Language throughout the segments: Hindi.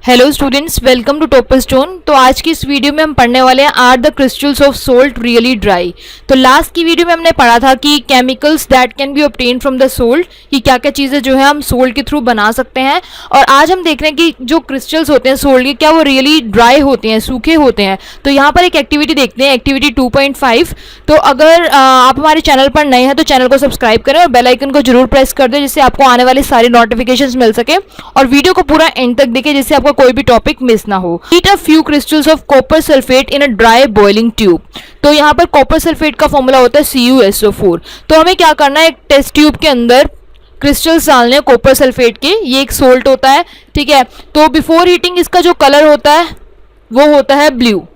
Hello students, welcome to Topper Stone. तो आज की इस वीडियो में हम पढ़ने वाले हैं are the crystals of salt really dry. तो लास्ट की वीडियो में हमने पढ़ा था कि chemicals that can be obtain from the salt, कि क्या क्या चीज़ें जो है हम सोल्ट के थ्रू बना सकते हैं। और आज हम देख रहे हैं कि जो क्रिस्टल्स होते हैं सोल्ट के, क्या वो रियली ड्राई होते हैं, सूखे होते हैं। तो यहाँ पर एक एक्टिविटी देखते हैं, एक्टिविटी 2.5। तो अगर आप हमारे चैनल पर नए हैं तो चैनल को सब्सक्राइब करें और बेल आइकन को जरूर प्रेस कर दें, जिससे आपको आने वाली सारी नोटिफिकेशंस मिल सके। और वीडियो को पूरा एंड तक देखें, जिससे आपको कोई भी टॉपिक मिस ना हो। Heat a few crystals of copper sulphate in a dry boiling tube. तो यहाँ पर कॉपर सल्फेट का फॉर्मूला होता है CuSO4। तो हमें क्या करना है, एक टेस्ट ट्यूब के अंदर क्रिस्टल्स डालने हैं कॉपर सल्फेट के। ये एक सोल्ट होता है, ठीक है। तो बिफोर हीटिंग इसका जो कलर होता है वो होता है ब्लू,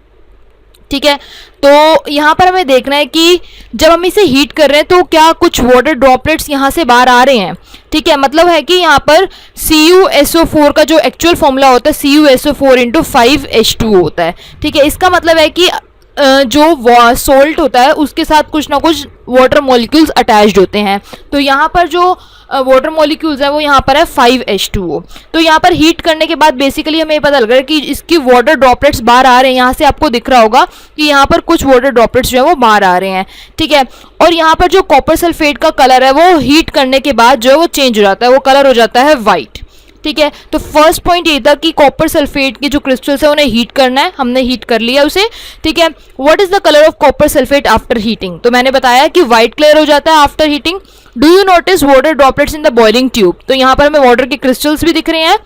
ठीक है। तो यहाँ पर हमें देखना है कि जब हम इसे हीट कर रहे हैं तो क्या कुछ वाटर ड्रॉपलेट्स यहाँ से बाहर आ रहे हैं, ठीक है। मतलब है कि यहाँ पर CuSO4 का जो एक्चुअल फॉर्मूला होता है CuSO4 × 5H2 होता है, ठीक है। इसका मतलब है कि जो सोल्ट होता है उसके साथ कुछ ना कुछ वाटर मॉलिक्यूल्स अटैच्ड होते हैं। तो यहाँ पर जो वाटर मॉलिक्यूल्स है वो यहाँ पर है 5H2O। तो यहाँ पर हीट करने के बाद बेसिकली हमें पता लग रहा है कि इसकी वाटर ड्रॉपलेट्स बाहर आ रहे हैं। यहाँ से आपको दिख रहा होगा कि यहाँ पर कुछ वाटर ड्रॉपलेट्स जो है वो बाहर आ रहे हैं, ठीक है। और यहाँ पर जो कॉपर सल्फेट का कलर है वो हीट करने के बाद जो है वो चेंज हो जाता है, वो कलर हो जाता है वाइट, ठीक है। तो फर्स्ट पॉइंट ये था कि कॉपर सल्फेट के जो क्रिस्टल्स है उन्हें हीट करना है, हमने हीट कर लिया उसे, ठीक है। What is the colour of copper sulphate after heating? तो मैंने बताया कि व्हाइट कलर हो जाता है after heating. Do you notice water droplets in the boiling tube? तो यहाँ पर हमें वाटर के क्रिस्टल्स भी दिख रहे हैं।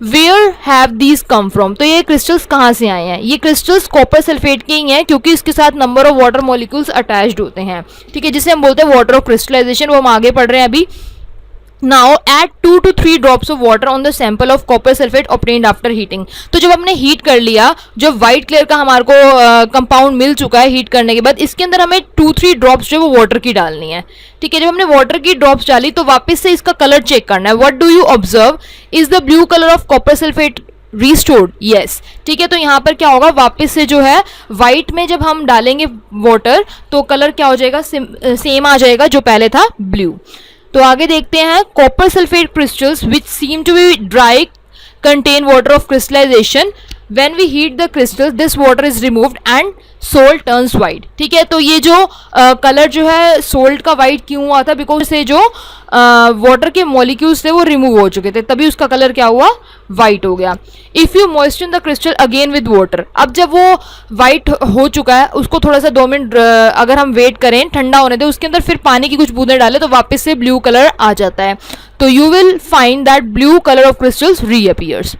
Where have these come from? तो ये क्रिस्टल्स कहाँ से आए हैं? ये क्रिस्टल्स कॉपर सल्फेट के ही हैं, क्योंकि इसके साथ number of water molecules attached होते हैं, ठीक है, जिसे हम बोलते हैं वाटर ऑफ क्रिस्टलाइजेशन। वो हम आगे पढ़ रहे हैं अभी। Now add 2 to 3 drops of water on the sample of copper sulfate obtained after heating। तो जब हमने हीट कर लिया, जो व्हाइट कलर का हमारे को कंपाउंड मिल चुका है हीट करने के बाद, इसके अंदर हमें 2-3 ड्रॉप्स जो है वो वाटर की डालनी है, ठीक है। जब हमने वाटर की ड्रॉप्स डाली तो वापस से इसका कलर चेक करना है। What do you observe? Is the blue colour of copper sulphate restored? Yes, ठीक है। तो यहाँ पर क्या होगा, वापस से जो है व्हाइट में जब हम डालेंगे वाटर तो कलर क्या हो जाएगा, सेम आ जाएगा जो पहले था, ब्लू। तो आगे देखते हैं, copper sulphate crystals which seem to be dry contain water of crystallisation. When we heat the crystals this water is removed and salt turns white, ठीक है। तो ये जो कलर जो है सोल्ट का वाइट क्यों हुआ था? बिकॉज से जो वाटर के मॉलिक्यूल्स थे वो रिमूव हो चुके थे, तभी उसका कलर क्या हुआ, वाइट हो गया। If you moisture the crystal again with water, अब जब वो वाइट हो चुका है उसको थोड़ा सा 2 मिनट अगर हम वेट करें, ठंडा होने दें, उसके अंदर फिर पानी की कुछ बूंदें डालें तो वापस से ब्लू कलर आ जाता है। तो you will find that blue colour of crystals reappears.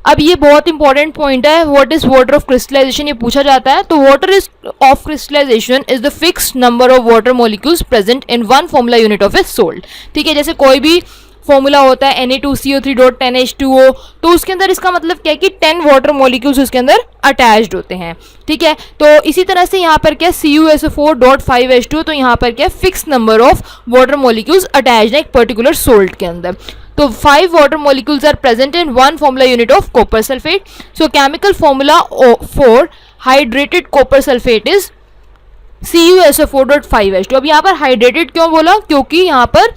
अब ये बहुत इंपॉर्टेंट पॉइंट है, what is water of crystallisation, ये पूछा जाता है। तो water is of crystallisation is the fixed number of water molecules present in one formula unit of a salt, ठीक है। जैसे कोई भी फॉर्मूला होता है Na2CO3.10H2O, तो उसके अंदर इसका मतलब क्या है कि 10 वाटर मॉलिक्यूल्स उसके अंदर अटैच्ड होते हैं, ठीक है। तो इसी तरह से यहाँ पर क्या CuSO4.5H2, तो यहाँ पर क्या fix number of water molecules attached है एक पर्टिकुलर सोल्ट के अंदर। तो 5 water molecules are present in one formula unit of copper sulfate. So chemical formula for hydrated copper sulfate is CuSO4.5H2। अब यहाँ पर हाइड्रेटेड क्यों बोला? क्योंकि यहाँ पर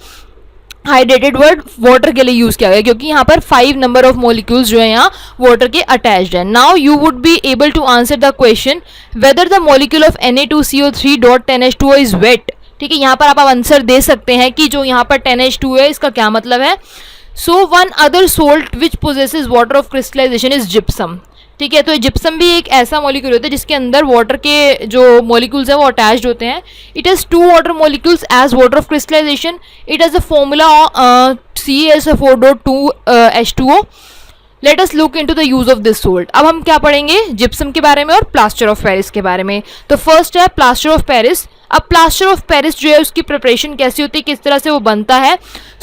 हाइड्रेटेड वर्ड वाटर के लिए यूज किया गया, क्योंकि यहाँ पर 5 नंबर ऑफ मॉलिक्यूल्स जो है यहाँ वाटर के अटैच्ड है। Now you would be able to answer the question whether the molecule of Na2CO3.10H2O is wet, ठीक है। यहाँ पर आप आंसर दे सकते हैं कि जो यहाँ पर 10H2 है इसका क्या मतलब है। So one other salt which possesses water of crystallisation is gypsum, ठीक है। तो जिप्सम भी एक ऐसा मॉलिक्यूल होता है जिसके अंदर वाटर के जो मॉलिक्यूल्स हैं वो अटैच्ड होते हैं। It has 2 water molecules as water of crystallisation. It has the formula CaSO4.2H2O। Let us look into the use of this salt. अब हम क्या पढ़ेंगे, जिप्सम के बारे में और प्लास्टर ऑफ पेरिस के बारे में। तो फर्स्ट है प्लास्टर ऑफ पेरिस। अब प्लास्टर ऑफ पेरिस जो है उसकी प्रिपरेशन कैसी होती है, किस तरह से वो बनता है।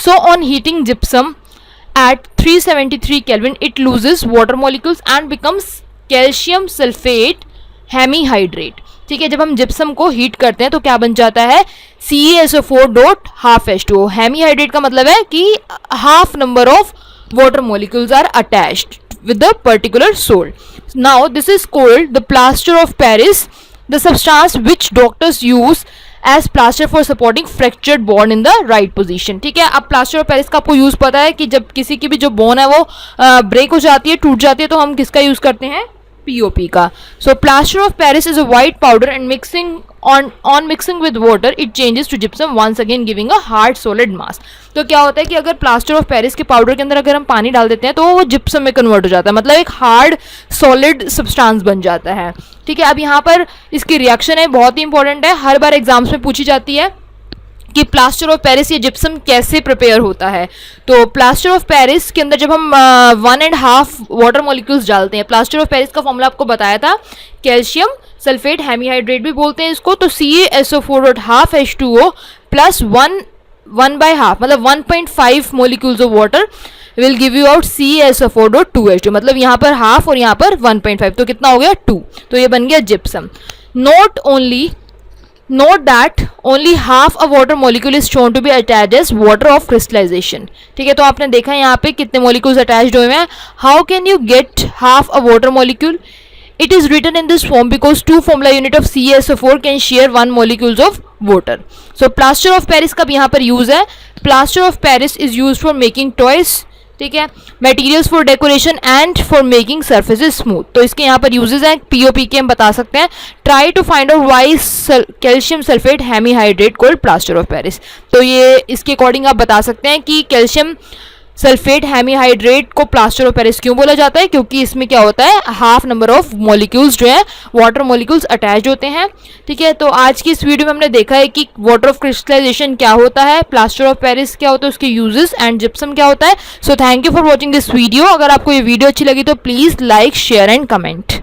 So on heating gypsum at 373 Kelvin it loses water molecules and becomes calcium sulfate hemihydrate, ठीक है। जब हम जिप्सम को हीट करते हैं तो क्या बन जाता है, CaSO4.5H2O। हेमीहाइड्रेट का मतलब है कि half number of water molecules are attached with the particular salt. Now this is called the plaster of Paris, the substance which doctors use as plaster for supporting fractured bone in the right position. ठीक है, अब प्लास्टर ऑफ पेरिस का आपको यूज पता है कि जब किसी की भी जो बोन है वो ब्रेक हो जाती है, टूट जाती है, तो हम किसका यूज करते हैं, POP का। So plaster of Paris is a white powder and mixing on mixing with water it changes to gypsum once again giving a hard solid mass। तो क्या होता है कि अगर प्लास्टर ऑफ पेरिस के पाउडर के अंदर अगर हम पानी डाल देते हैं तो वो जिप्सम में कन्वर्ट हो जाता है, मतलब एक हार्ड सॉलिड सब्सटेंस बन जाता है। ठीक है, अब यहाँ पर इसकी रिएक्शन है, बहुत ही इंपॉर्टेंट है, हर बार एग्जाम्स में पूछी जाती है कि प्लास्टर ऑफ पेरिस या जिप्सम कैसे प्रिपेयर होता है। तो प्लास्टर ऑफ पेरिस के अंदर जब हम 1.5 वाटर मॉलिक्यूल्स डालते हैं, प्लास्टर ऑफ पेरिस का फॉर्मूला आपको बताया था, कैल्शियम सल्फेट हेमीहाइड्रेट भी बोलते हैं इसको, तो CaSO4.5 H2O प्लस 1/2 मतलब 1.5 molecules of water will give you out CaSO4.2 H2, मतलब यहाँ पर हाफ और यहाँ पर 1.5, तो कितना हो गया 2, तो ये बन गया gypsum. Note that only half a water molecule is shown to be attached as water of crystallization। ठीक है, तो आपने देखा है यहाँ पे कितने molecules attached हुए हैं। How can you get half a water molecule? It is written in this form because 2 formula unit of CaSO4 can share 1 molecules of water। So plaster of Paris का भी यहाँ पर use है। Plaster of Paris is used for making toys, ठीक है, materials for decoration and for making surfaces smooth. तो इसके यहाँ पर यूजेस हैं, POP के हम बता सकते हैं। Try to find out why calcium sulphate hemihydrate called plaster of Paris. तो ये इसके अकॉर्डिंग आप बता सकते हैं कि कैल्शियम सल्फेट हेमीहाइड्रेट को प्लास्टर ऑफ पेरिस क्यों बोला जाता है, क्योंकि इसमें क्या होता है, हाफ नंबर ऑफ मॉलिक्यूल्स जो है वाटर मॉलिक्यूल्स अटैच होते हैं। ठीक है, तो आज की इस वीडियो में हमने देखा है कि वाटर ऑफ क्रिस्टलाइजेशन क्या होता है, प्लास्टर ऑफ पेरिस क्या होता है, उसके यूजेस एंड जिप्सम क्या होता है। So thank you for watching this video. अगर आपको ये वीडियो अच्छी लगी तो please like share and comment.